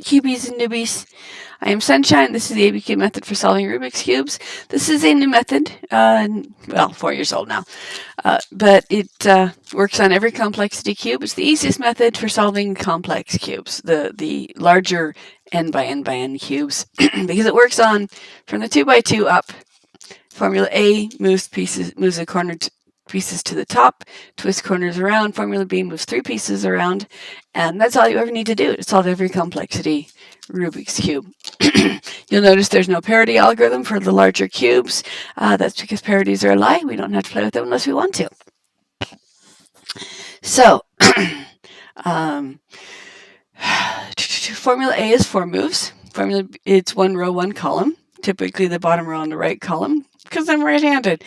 cubies and newbies. I am Sunshine. This is the ABCube method for solving Rubik's Cubes. This is a new method, well, 4 years old now, but it works on every complexity cube. It's the easiest method for solving complex cubes, the larger n by n by n cubes, because it works on from the 2 by 2 up. Formula A moves the corner pieces to the top, twist corners around. Formula B moves 3 pieces around, and that's all you ever need to do to solve every complexity Rubik's Cube. You'll notice there's no parity algorithm for the larger cubes. That's because parities are a lie. We don't have to play with them unless we want to. So, Formula A is 4 moves. Formula B, it's 1 row, 1 column. Typically the bottom row on the right column, because I'm right-handed.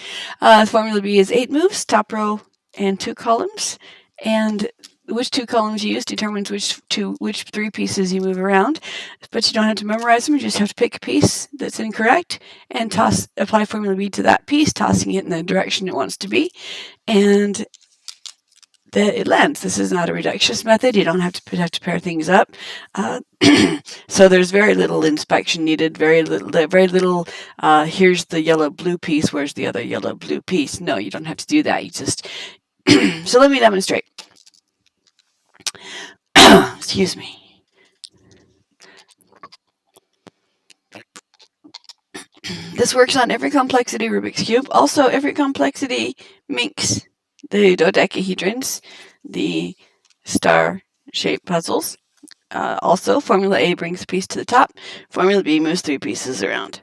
Formula B is 8 moves, top row and 2 columns. And which 2 columns you use determines which 3 pieces you move around. But you don't have to memorize them. You just have to pick a piece that's incorrect and apply Formula B to that piece, tossing it in the direction it wants to be. And it lands. This is not a reductionist method. You don't have to pair things up. So there's very little inspection needed. Very little. Here's the yellow blue piece. Where's the other yellow blue piece? No, you don't have to do that. You just. So let me demonstrate. Excuse me. This works on every complexity Rubik's Cube. Also, every complexity Minx. The dodecahedrons, the star-shaped puzzles. Also, Formula A brings a piece to the top. Formula B moves 3 pieces around.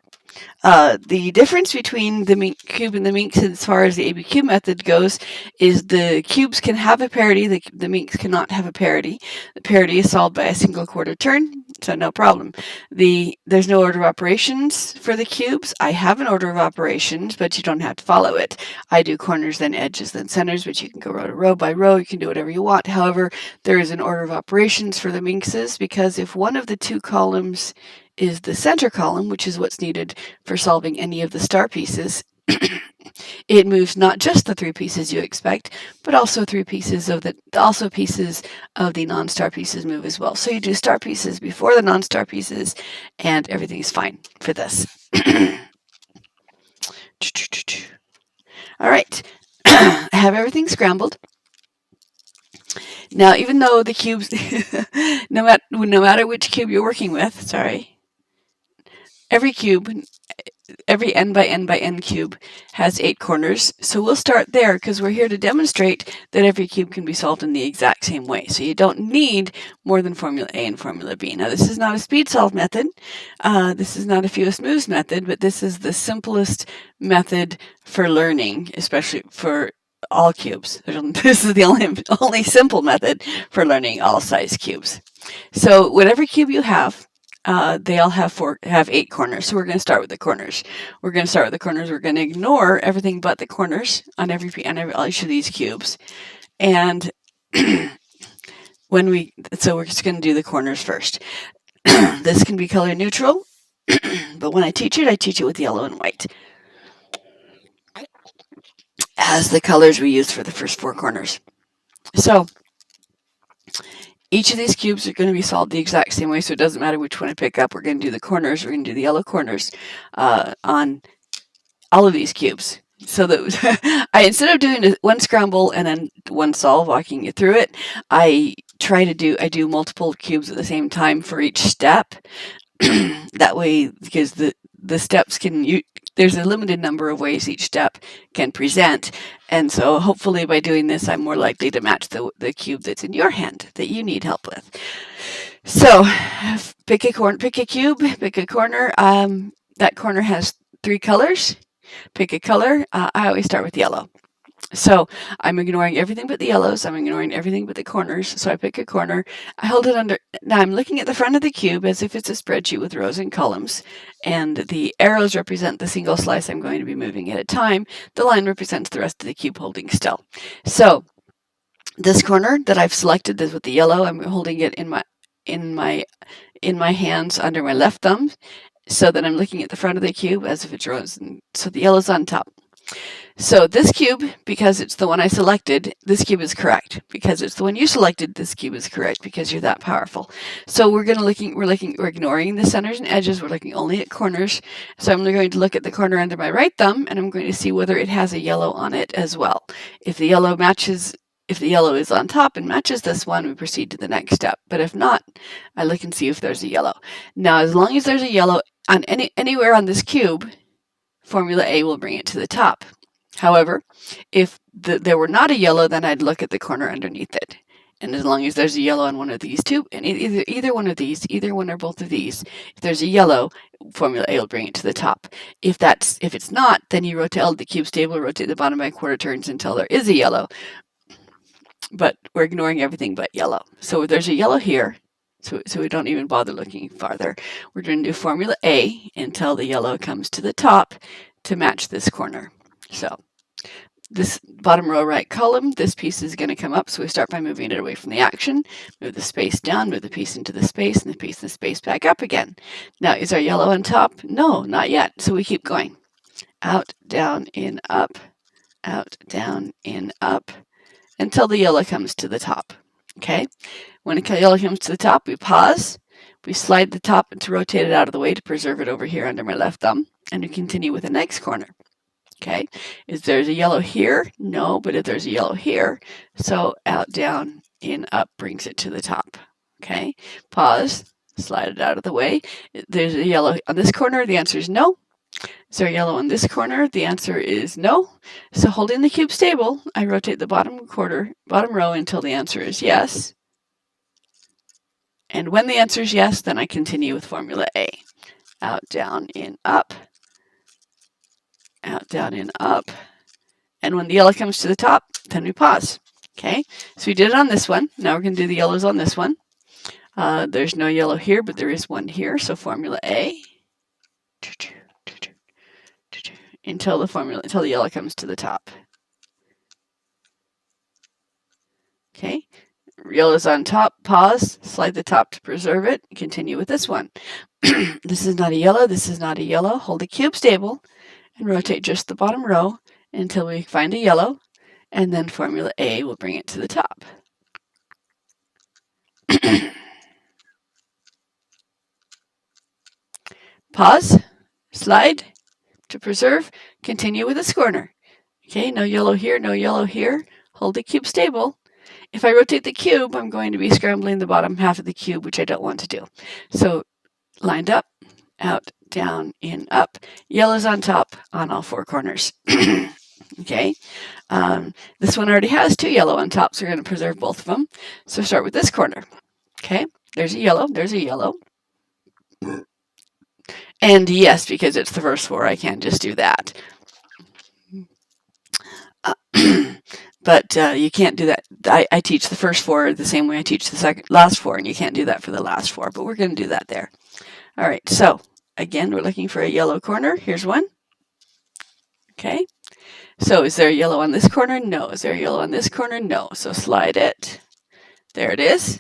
The difference between the cube and the Minx as far as the ABCube method goes is the cubes can have a parity, the Minx cannot have a parity. The parity is solved by a single quarter turn, so no problem. There's no order of operations for the cubes. I have an order of operations, but you don't have to follow it. I do corners, then edges, then centers, but you can go row by row. You can do whatever you want. However, there is an order of operations for the Minxes, because if one of the 2 columns is the center column, which is what's needed for solving any of the star pieces, it moves not just the 3 pieces you expect, but also pieces of the non-star pieces move as well. So you do star pieces before the non-star pieces, and everything's fine for this. All right, I have everything scrambled. Now, even though the cubes, no matter which cube you're working with, every n by n cube has 8 corners. So we'll start there because we're here to demonstrate that every cube can be solved in the exact same way. So you don't need more than Formula A and Formula B. Now, this is not a speed solve method. This is not a fewest moves method, but this is the simplest method for learning, especially for all cubes. This is the only simple method for learning all size cubes. So whatever cube you have, they all have 8 corners. So we're going to start with the corners. We're going to ignore everything but the corners on each of these cubes. And so we're just going to do the corners first. This can be color neutral, but when I teach it with yellow and white as the colors we use for the first 4 corners. So each of these cubes are going to be solved the exact same way, so it doesn't matter which one I pick up. We're going to do the corners. We're going to do the yellow corners on all of these cubes. So that instead of doing one scramble and then one solve, walking you through it, I do multiple cubes at the same time for each step. That way, because the steps there's a limited number of ways each step can present, and so hopefully by doing this I'm more likely to match the cube that's in your hand that you need help with. So pick a cube, pick a corner. That corner has 3 colors. Pick a color. I always start with yellow. So I'm ignoring everything but the yellows. I'm ignoring everything but the corners. So I pick a corner. I hold it under. Now I'm looking at the front of the cube as if it's a spreadsheet with rows and columns. And the arrows represent the single slice I'm going to be moving at a time. The line represents the rest of the cube holding still. So this corner that I've selected is with the yellow. I'm holding it in my hands under my left thumb, so that I'm looking at the front of the cube as if it's rows. And so the yellow's on top. So this cube, because it's the one I selected, this cube is correct. Because it's the one you selected, this cube is correct because you're that powerful. So we're ignoring the centers and edges. We're looking only at corners. So I'm going to look at the corner under my right thumb, and I'm going to see whether it has a yellow on it as well. If the yellow is on top and matches this one, we proceed to the next step. But if not, I look and see if there's a yellow. Now, as long as there's a yellow on anywhere on this cube, formula A will bring it to the top. However, if there were not a yellow, then I'd look at the corner underneath it. And as long as there's a yellow on one of these two, and either one of these, either one or both of these, if there's a yellow, formula A will bring it to the top. If it's not, then you rotate the cube stable, rotate the bottom by quarter turns until there is a yellow. But we're ignoring everything but yellow. So if there's a yellow here, so we don't even bother looking farther. We're going to do formula A until the yellow comes to the top to match this corner. So this bottom row right column, this piece is going to come up, so we start by moving it away from the action, move the space down, move the piece into the space, and the piece in the space back up again. Now, is our yellow on top? No, not yet, so we keep going. Out, down, in, up, out, down, in, up, until the yellow comes to the top, okay? When the yellow comes to the top, we pause, we slide the top to rotate it out of the way to preserve it over here under my left thumb, and we continue with the next corner. Okay, is there's a yellow here? No, but if there's a yellow here, so out, down, in, up brings it to the top. Okay, pause, slide it out of the way. There's a yellow on this corner, the answer is no. Is there a yellow on this corner? The answer is no. So holding the cube stable, I rotate the bottom row until the answer is yes. And when the answer is yes, then I continue with formula A. Out, down, in, up. Out, down, in, up. And when the yellow comes to the top, then we pause. Okay, so we did it on this one. Now we're going to do the yellows on this one. There's no yellow here, but there is one here. So formula A until the yellow comes to the top. Okay, yellow's on top, pause, slide the top to preserve it, continue with this one. This is not a yellow, this is not a yellow. Hold the cube stable and rotate just the bottom row until we find a yellow, and then formula A will bring it to the top. Pause, slide to preserve, continue with this corner. Okay, no yellow here, no yellow here. Hold the cube stable. If I rotate the cube, I'm going to be scrambling the bottom half of the cube, which I don't want to do. So lined up, out, down, in, up. Yellow's on top on all four corners. Okay, this one already has two yellow on top, so we're going to preserve both of them. So start with this corner. Okay, there's a yellow, there's a yellow. And yes, because it's the first four, I can't just do that. But you can't do that. I teach the first four the same way I teach the last four, and you can't do that for the last four, but we're going to do that there. All right, so again, we're looking for a yellow corner. Here's one. Okay, so is there a yellow on this corner? No. Is there a yellow on this corner? No. So slide it. There it is.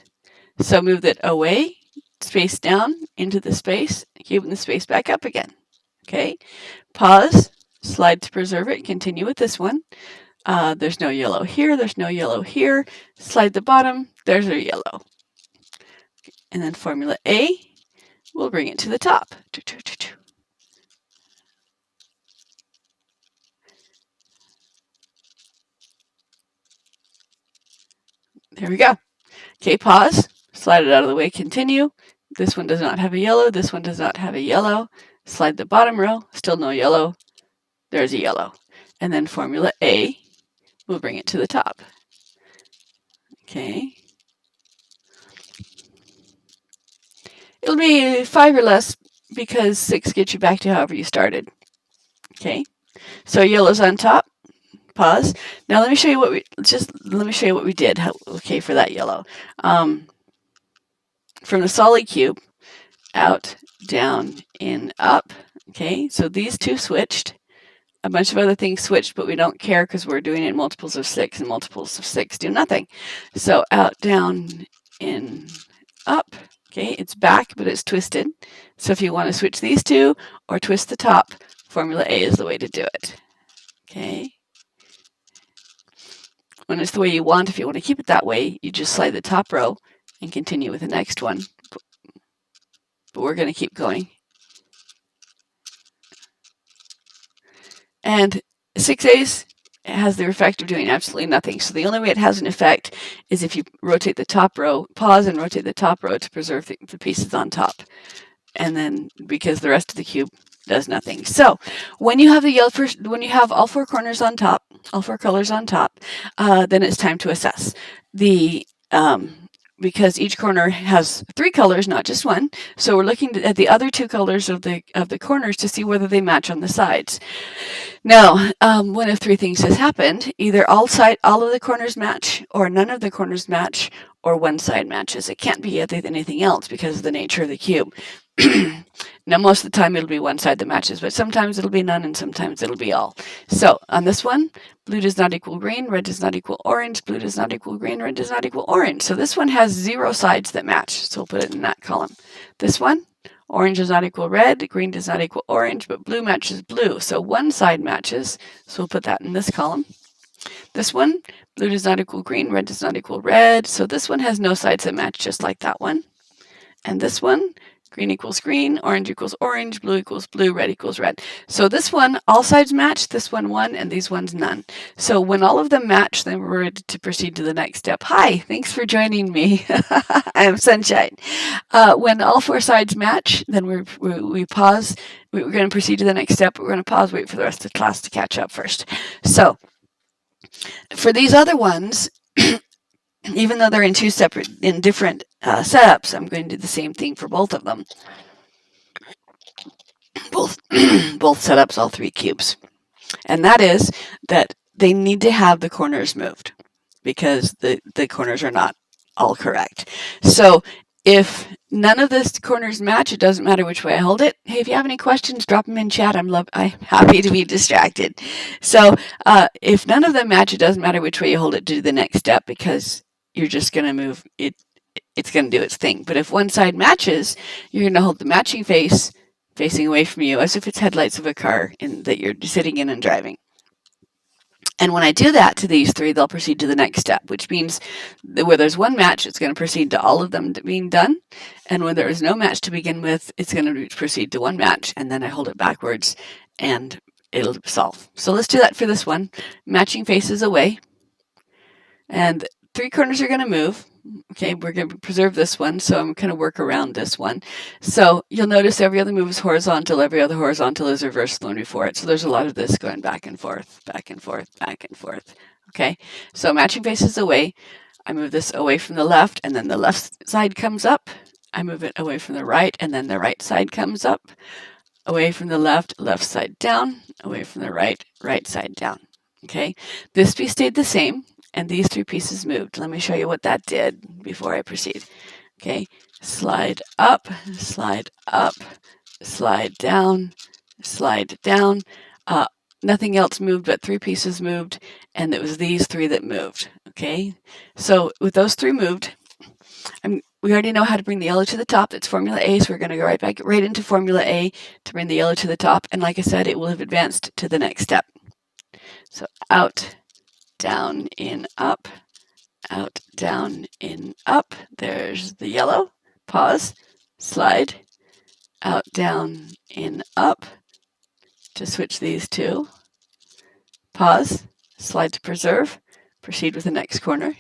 So move it away, space down into the space, cube in the space back up again. Okay, pause, slide to preserve it, continue with this one. There's no yellow here, there's no yellow here. Slide the bottom, there's our yellow. And then formula A will bring it to the top. There we go. Okay, pause, slide it out of the way, continue. This one does not have a yellow, this one does not have a yellow. Slide the bottom row, still no yellow. There's a yellow. And then formula A will bring it to the top. Okay. It'll be 5 or less because 6 gets you back to however you started. Okay. So yellow's on top. Pause. Now let me show you what we did. Okay, for that yellow. From the solid cube, out, down, in, up. Okay, so these two switched. A bunch of other things switched, but we don't care because we're doing it in multiples of 6, and multiples of 6 do nothing. So out, down, in, up. Okay, it's back, but it's twisted. So if you want to switch these two or twist the top, formula A is the way to do it. Okay, when it's the way you want, if you want to keep it that way, you just slide the top row and continue with the next one. But we're going to keep going. And 6A's has the effect of doing absolutely nothing. So the only way it has an effect is if you rotate the top row, pause and rotate the top row to preserve the pieces on top. And then because the rest of the cube does nothing. So when you have the yellow when you have all four corners on top, all four colors on top, then it's time to assess. Because each corner has 3 colors, not just one. So we're looking at the other 2 colors of the corners to see whether they match on the sides. Now, one of 3 things has happened. Either all of the corners match, or none of the corners match, or one side matches. It can't be anything else because of the nature of the cube. Now, most of the time it'll be one side that matches, but sometimes it'll be none and sometimes it'll be all. So on this one, blue does not equal green, red does not equal orange, blue does not equal green, red does not equal orange. So this one has 0 sides that match. So we'll put it in that column. This one, orange does not equal red, green does not equal orange, but blue matches blue. So one side matches. So we'll put that in this column. This one, blue does not equal green, red does not equal red. So this one has no sides that match, just like that one. And this one, green equals green, orange equals orange, blue equals blue, red equals red. So this one, all sides match, this one and these ones none. So when all of them match, then we're ready to proceed to the next step. Hi, thanks for joining me. I am Sunshine. When all 4 sides match, then we pause. We're going to proceed to the next step. We're going to pause, wait for the rest of the class to catch up first. So for these other ones, even though they're in different setups, I'm going to do the same thing for both of them. Both setups, all 3 cubes. And that is that they need to have the corners moved because the corners are not all correct. So if none of the corners match, it doesn't matter which way I hold it. Hey, if you have any questions, drop them in chat. I'm happy to be distracted. So if none of them match, it doesn't matter which way you hold it to do the next step because you're just going to move it. It's going to do its thing. But if one side matches, you're going to hold the matching face facing away from you as if it's headlights of a car that you're sitting in and driving. And when I do that to these 3, they'll proceed to the next step, which means that where there's one match, it's going to proceed to all of them being done. And when there is no match to begin with, it's going to proceed to one match. And then I hold it backwards and it'll solve. So let's do that for this one. Matching faces away. And 3 corners are going to move. Okay, we're going to preserve this one, so I'm going to work around this one. So you'll notice every other move is horizontal, every other horizontal is reversed the one before it. So there's a lot of this going back and forth, back and forth, back and forth. Okay, so matching faces away. I move this away from the left, and then the left side comes up. I move it away from the right, and then the right side comes up. Away from the left, left side down. Away from the right, right side down. Okay, this piece stayed the same. And these 3 pieces moved. Let me show you what that did before I proceed. Okay, slide up, slide up, slide down, slide down. Nothing else moved, but 3 pieces moved, and it was these 3 that moved. Okay, so with those 3 moved, we already know how to bring the yellow to the top. That's Formula A, so we're going to go right into Formula A to bring the yellow to the top. And like I said, it will have advanced to the next step. So out, down, in, up, out, down, in, up. There's the yellow. Pause, slide, out, down, in, up. To switch these 2. Pause, slide to preserve. Proceed with the next corner.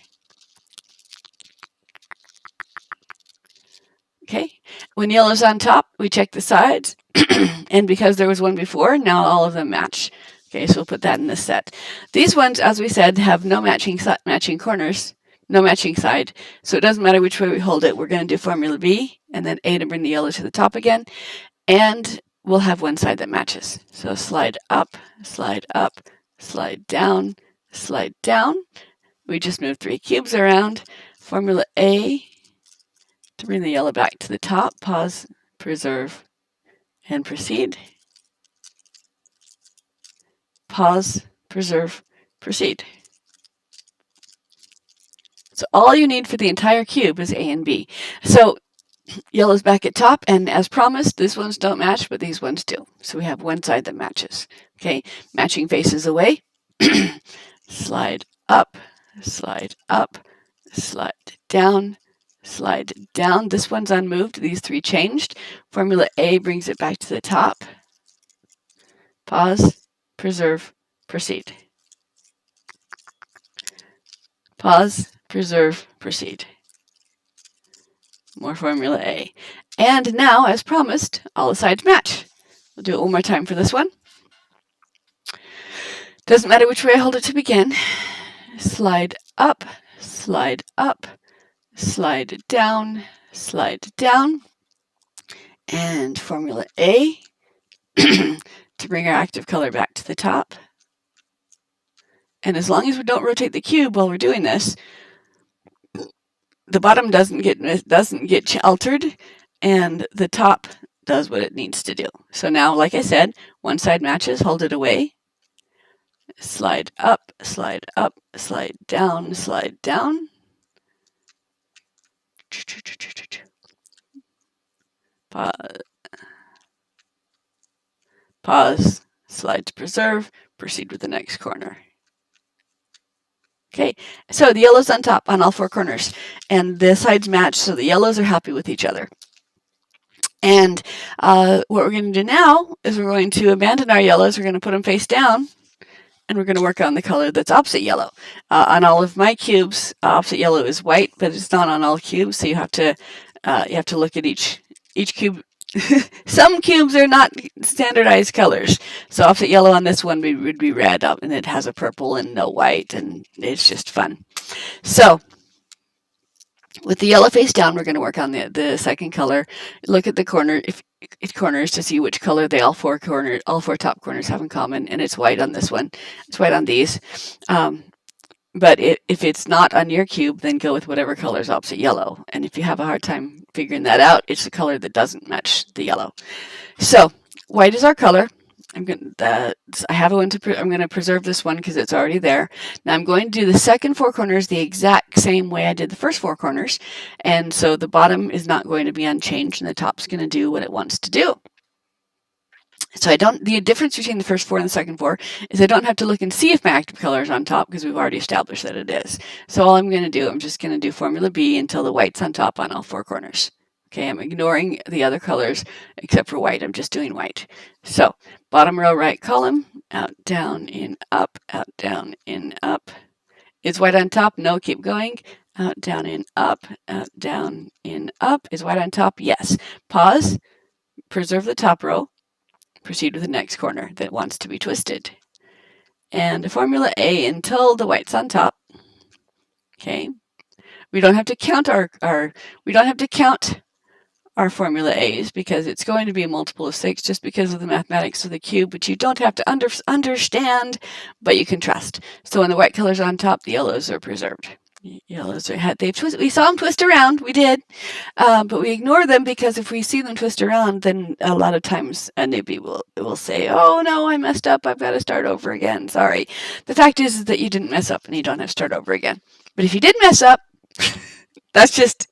Okay, when yellow's on top, we check the sides. And because there was one before, now all of them match. Okay, so we'll put that in this set. These ones, as we said, have no matching corners, no matching side. So it doesn't matter which way we hold it. We're going to do Formula B and then A to bring the yellow to the top again. And we'll have one side that matches. So slide up, slide up, slide down, slide down. We just moved 3 cubes around. Formula A to bring the yellow back to the top. Pause, preserve, and proceed. Pause, preserve, proceed. So all you need for the entire cube is A and B. So yellow's back at top, and as promised, these ones don't match, but these ones do. So we have one side that matches. Okay, matching faces away. Slide up, slide up, slide down, slide down. This one's unmoved. These three changed. Formula A brings it back to the top. Pause, preserve, proceed. Pause, preserve, proceed. More Formula A. And now, as promised, all the sides match. We'll do it one more time for this one. Doesn't matter which way I hold it to begin. Slide up, slide up, slide down, and Formula A to bring our active color back to the top. And as long as we don't rotate the cube while we're doing this, the bottom doesn't get altered, and the top does what it needs to do. So now, like I said, one side matches, hold it away, slide up, slide down, pause, slide to preserve, proceed with the next corner. Okay, so the yellow's on top on all four corners, and the sides match, so the yellows are happy with each other. And what we're going to do now is we're going to abandon our yellows, we're going to put them face down, and we're going to work on the color that's opposite yellow. On all of my cubes, opposite yellow is white, but it's not on all cubes, so you have to look at each cube. Some cubes are not standardized colors, so opposite yellow on this one would be red, and it has a purple and no white, and it's just fun. So with the yellow face down, we're going to work on the second color. Look at the corners to see which color all four top corners have in common, and it's white on this one. It's white on these. But if it's not on your cube, then go with whatever color is opposite yellow. And if you have a hard time figuring that out, it's the color that doesn't match the yellow. So white is our color. I'm going to preserve this one because it's already there. Now I'm going to do the second four corners the exact same way I did the first four corners. And so the bottom is not going to be unchanged, and the top's going to do what it wants to do. So the difference between the first four and the second four is I don't have to look and see if my active color is on top because we've already established that it is. So all I'm just going to do Formula B until the white's on top on all four corners. Okay, I'm ignoring the other colors except for white. I'm just doing white. So bottom row, right column, out, down, in, up, out, down, in, up. Is white on top? No, keep going. Out, down, in, up, out, down, in, up. Is white on top? Yes. Pause, preserve the top row. Proceed with the next corner that wants to be twisted. And Formula A until the white's on top. Okay. We don't have to count our Formula A's because it's going to be a multiple of 6 just because of the mathematics of the cube, but you don't have to understand, but you can trust. So when the white color's on top, the yellows are preserved. Yellows are we saw them twist around, we did, but we ignore them because if we see them twist around, then a lot of times a newbie will say, oh no, I messed up, I've got to start over again, sorry. The fact is that you didn't mess up and you don't have to start over again. But if you did mess up, that's just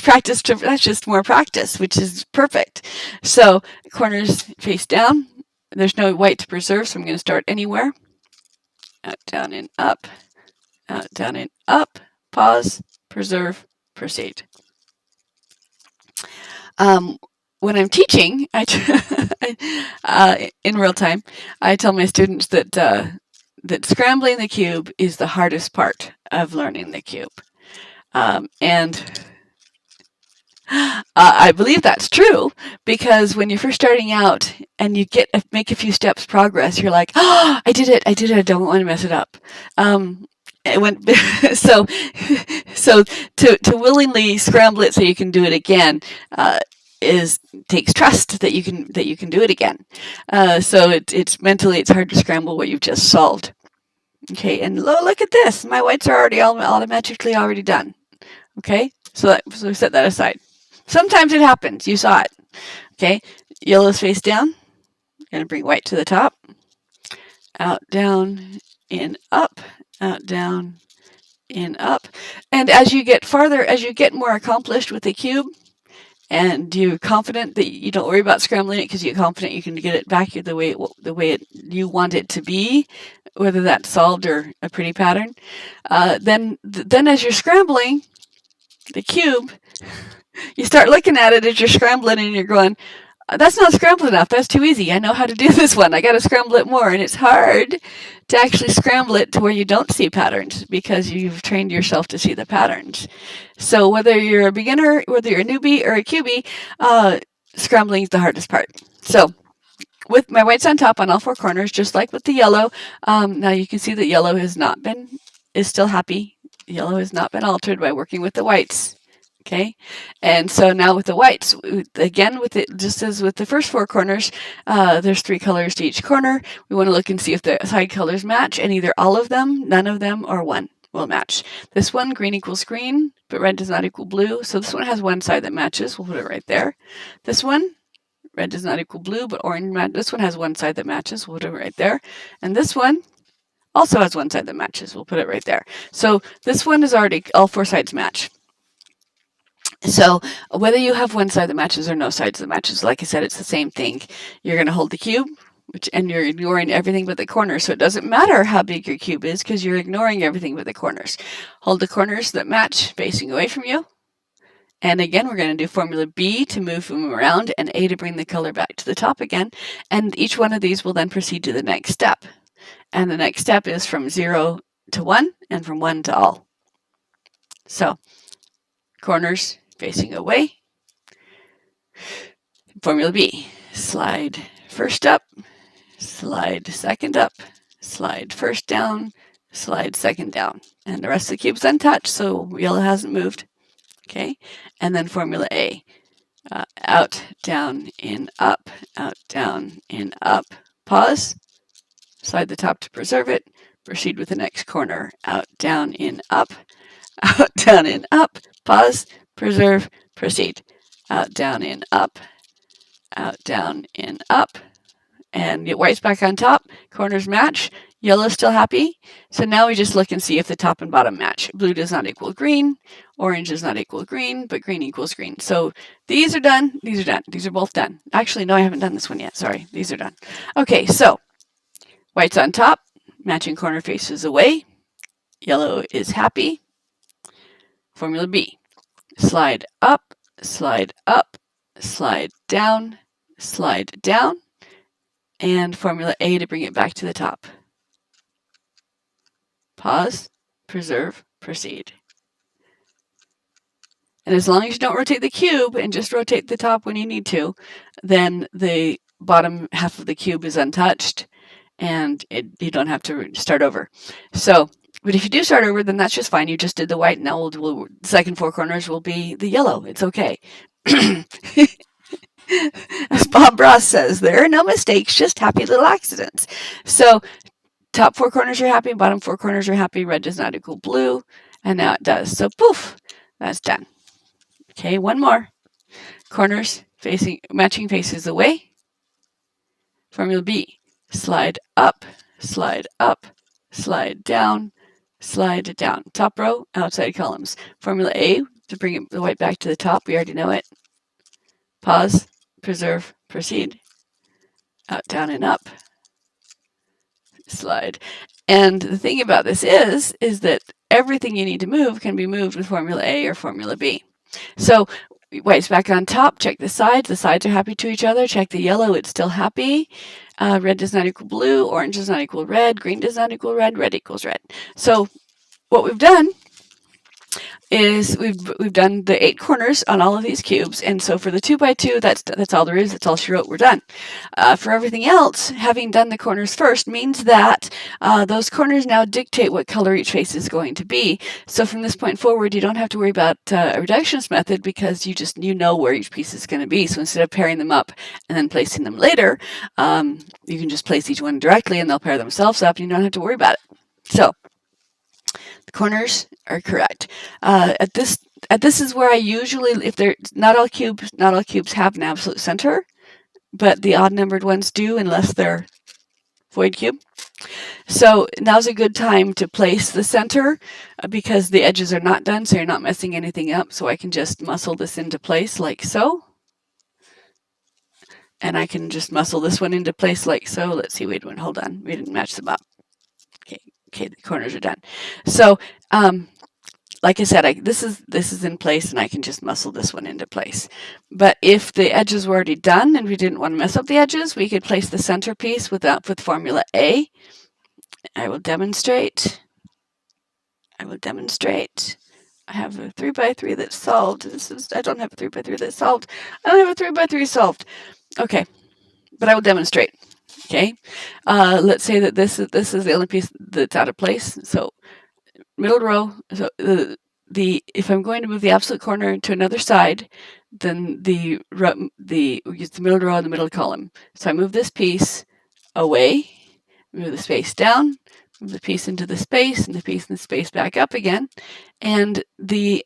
practice. That's just more practice, which is perfect. So corners face down. There's no white to preserve, so I'm going to start anywhere. Out, down, and up. Out, down, and up. Pause. Preserve. Proceed. When I'm teaching, in real time, I tell my students that scrambling the cube is the hardest part of learning the cube. And I believe that's true because when you're first starting out and you make a few steps progress, you're like, oh, I did it, I don't want to mess it up. So to willingly scramble it so you can do it again takes trust that you can do it again. So it's mentally it's hard to scramble what you've just solved. Okay, and look at this. My whites are already automatically already done. Okay, so we set that aside. Sometimes it happens. You saw it. Okay, yellow's face down. Going to bring white to the top. Out, down, in, up. Out, down, in, up. And as you get farther, as you get more accomplished with the cube, and you're confident that you don't worry about scrambling it because you're confident you can get it back the way you want it to be, whether that's solved or a pretty pattern. Then as you're scrambling the cube, you start looking at it as you're scrambling and you're going, that's not scrambled enough. That's too easy. I know how to do this one. I got to scramble it more. And it's hard to actually scramble it to where you don't see patterns because you've trained yourself to see the patterns. So whether you're a beginner, whether you're a newbie or a cubie, scrambling is the hardest part. So with my whites on top on all four corners, just like with the yellow, now you can see that yellow is still happy. Yellow has not been altered by working with the whites. Okay, and so now with the whites, again, with it, just as with the first four corners, there's 3 colors to each corner. We want to look and see if the side colors match, and either all of them, none of them, or one will match. This one, green equals green, but red does not equal blue. So this one has one side that matches. We'll put it right there. This one, red does not equal blue, but orange matches. This one has one side that matches. We'll put it right there. And this one also has one side that matches. We'll put it right there. So this one is already, all 4 sides match. So whether you have one side that matches or no sides that matches, like I said, it's the same thing. You're going to hold the cube, and you're ignoring everything but the corners. So it doesn't matter how big your cube is because you're ignoring everything but the corners. Hold the corners that match facing away from you. And again, we're going to do formula B to move them around and A to bring the color back to the top again. And each one of these will then proceed to the next step. And the next step is from 0 to 1 and from 1 to all. So corners facing away. Formula B, slide first up, slide second up, slide first down, slide second down. And the rest of the cube's untouched, so yellow hasn't moved. Okay, and then formula A, out, down, in, up, out, down, in, up, pause, slide the top to preserve it, proceed with the next corner, out, down, in, up, out, down, in, up, pause, preserve, proceed. Out, down, in, up, out, down, in, up. And get whites back on top, corners match, yellow's still happy. So now we just look and see if the top and bottom match. Blue does not equal green, orange does not equal green, but green equals green. So these are done, these are done, these are both done. Actually, no, I haven't done this one yet, sorry, these are done. Okay, so whites on top, matching corner faces away, yellow is happy. Formula B. Slide up, slide down, and formula A to bring it back to the top. Pause, preserve, proceed. And as long as you don't rotate the cube and just rotate the top when you need to, then the bottom half of the cube is untouched and you don't have to start over. So, but if you do start over, then that's just fine. You just did the white, and now the second 4 corners will be the yellow. It's okay. As Bob Ross says, there are no mistakes, just happy little accidents. So top 4 corners are happy, bottom 4 corners are happy. Red does not equal blue, and now it does. So poof, that's done. Okay, one more. Corners facing, matching faces away. Formula B, slide up, slide down, slide down. Top row, outside columns. Formula A, to bring the white back to the top, we already know it. Pause, preserve, proceed. Out, down, and up. Slide. And the thing about this is that everything you need to move can be moved with formula A or formula B. So white's back on top, check the sides are happy to each other, check the yellow, it's still happy. Red does not equal blue, orange does not equal red, green does not equal red, red equals red. So what we've done is we've done the 8 corners on all of these cubes, and so for the 2x2, that's all there is. That's all she wrote. We're done. For everything else, having done the corners first means that those corners now dictate what color each face is going to be. So from this point forward, you don't have to worry about a reductionist method because you know where each piece is going to be. So instead of pairing them up and then placing them later, you can just place each one directly, and they'll pair themselves up, and you don't have to worry about it. So the corners are correct. This is where I usually, if they're not all cubes have an absolute center, but the odd numbered ones do unless they're void cube. So now's a good time to place the center because the edges are not done, so you're not messing anything up. So I can just muscle this into place like so. And I can just muscle this one into place like so. Let's see, wait, hold on. We didn't match them up. Okay, the corners are done. So, like I said, this is in place, and I can just muscle this one into place. But if the edges were already done and we didn't want to mess up the edges, we could place the centerpiece with formula A. I will demonstrate. I have a 3x3 that's solved. I don't have a 3x3 that's solved. I don't have a 3x3 solved. Okay, but I will demonstrate. Okay, let's say that this is the only piece that's out of place. So middle row. So if I'm going to move the absolute corner to another side, then we use the middle row and the middle column. So I move this piece away, move the space down, move the piece into the space, and the piece in the space back up again. And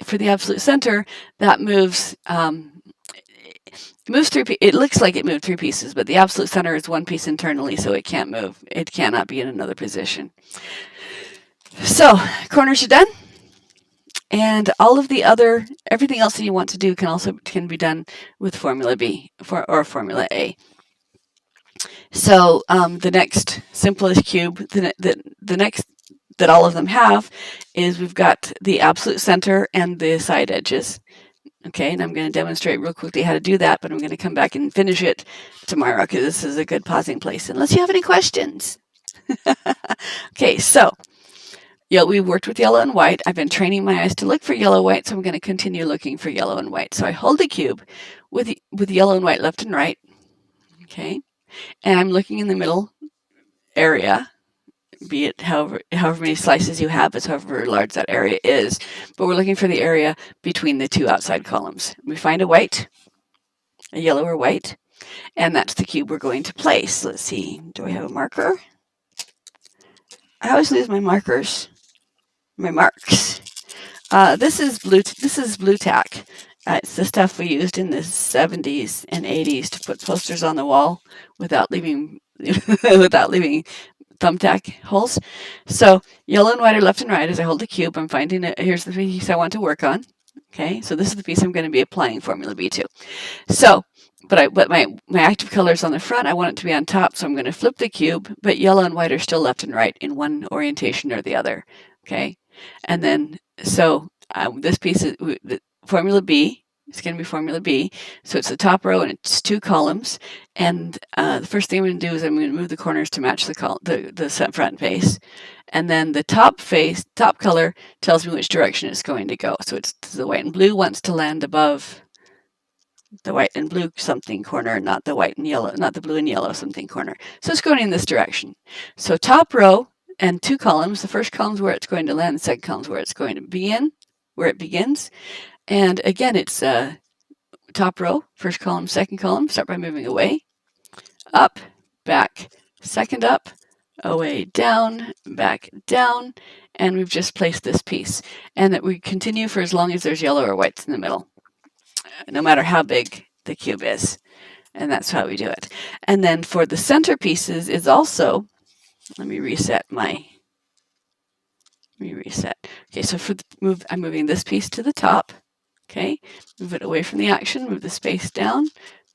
for the absolute center, that moves. It moves it looks like it moved 3 pieces, but the absolute center is 1 piece internally, so it can't move. It cannot be in another position. So corners are done, and all of the everything else that you want to do can be done with formula B or formula A. So the next simplest cube, the next that all of them have, is we've got the absolute center and the side edges. Okay, and I'm going to demonstrate real quickly how to do that, but I'm going to come back and finish it tomorrow because this is a good pausing place, unless you have any questions. Okay, so we worked with yellow and white. I've been training my eyes to look for yellow, white, so I'm going to continue looking for yellow and white. So I hold the cube with yellow and white left and right, okay, and I'm looking in the middle area, be it however many slices you have, it's however large that area is, but we're looking for the area between the 2 outside columns. We find a white, a yellow or white, and that's the cube we're going to place. Let's see, do I have a marker? I always lose my markers, my marks. This is blue tack. It's the stuff we used in the 70s and 80s to put posters on the wall without leaving thumbtack holes. So yellow and white are left and right. As I hold the cube, I'm finding here's the piece I want to work on. Okay, so this is the piece I'm going to be applying formula B to. So, but my active color is on the front. I want it to be on top, so I'm going to flip the cube, but yellow and white are still left and right in one orientation or the other. Okay, and then so this piece is formula B. It's going to be formula B. So it's the top row and it's 2 columns. And the first thing I'm going to do is I'm going to move the corners to match the front face. And then the top color tells me which direction it's going to go. So it's the white and blue wants to land above the white and blue something corner, not the white and yellow, not the blue and yellow something corner. So it's going in this direction. So top row and 2 columns. The first column is where it's going to land. The second column is where it's going to begin, where it begins. And again, it's top row, first column, second column. Start by moving away, up, back, second up, away, down, back, down, and we've just placed this piece. And that we continue for as long as there's yellow or whites in the middle, no matter how big the cube is. And that's how we do it. And then for the center pieces is also, let me reset. Okay, so I'm moving this piece to the top. Okay, move it away from the action, move the space down,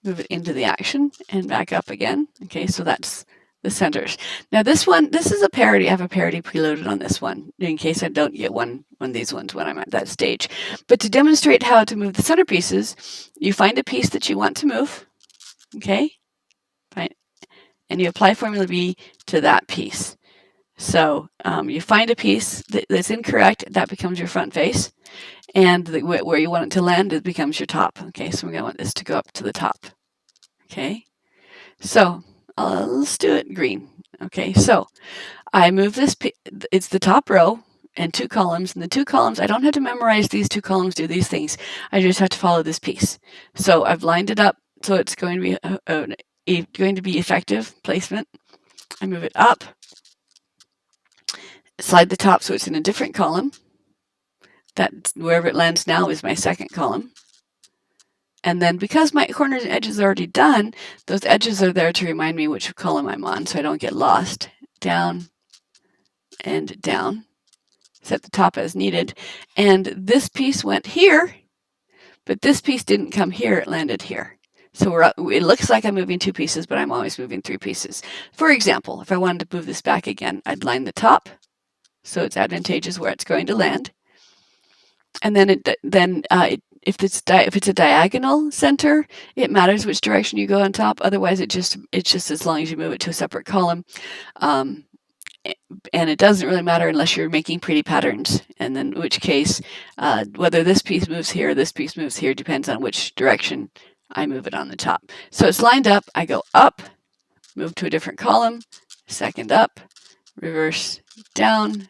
move it into the action, and back up again. Okay, so that's the centers. Now this is a parity. I have a parity preloaded on this one in case I don't get one of these ones when I'm at that stage. But to demonstrate how to move the center pieces, you find a piece that you want to move, okay, and you apply formula B to that piece. So you find a piece that's incorrect, that becomes your front face. And where you want it to land, it becomes your top. Okay, so we're going to want this to go up to the top. Okay, so let's do it green. Okay, so I move this, it's the top row and 2 columns. And the 2 columns, I don't have to memorize these 2 columns do these things. I just have to follow this piece. So I've lined it up so it's going to be effective placement. I move it up, slide the top so it's in a different column. That wherever it lands now is my second column. And then because my corners and edges are already done, those edges are there to remind me which column I'm on so I don't get lost. Down and down. Set the top as needed. And this piece went here, but this piece didn't come here, it landed here. So it looks like I'm moving 2 pieces, but I'm always moving 3 pieces. For example, if I wanted to move this back again, I'd line the top so it's advantageous where it's going to land. And then if it's a diagonal center, it matters which direction you go on top. Otherwise, it's just as long as you move it to a separate column. And it doesn't really matter unless you're making pretty patterns, and then in which case, whether this piece moves here or this piece moves here depends on which direction I move it on the top. So it's lined up. I go up, move to a different column, second up, reverse, down,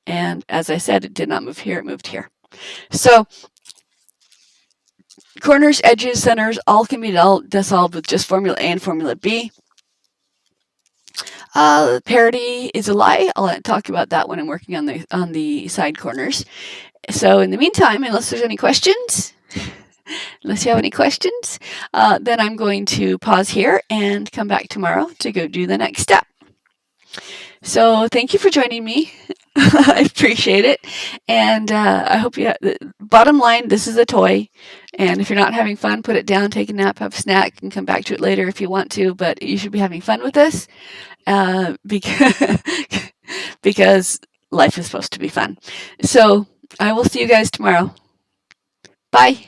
and as I said, it did not move here, it moved here. So corners, edges, centers, all can be solved with just Formula A and Formula B. Parity is a lie. I'll talk about that when I'm working on the side corners. So in the meantime, unless there's any questions, unless you have any questions, then I'm going to pause here and come back tomorrow to go do the next step. So thank you for joining me. I appreciate it. And I hope you, bottom line, this is a toy. And if you're not having fun, put it down, take a nap, have a snack, and come back to it later if you want to. But you should be having fun with this because life is supposed to be fun. So I will see you guys tomorrow. Bye.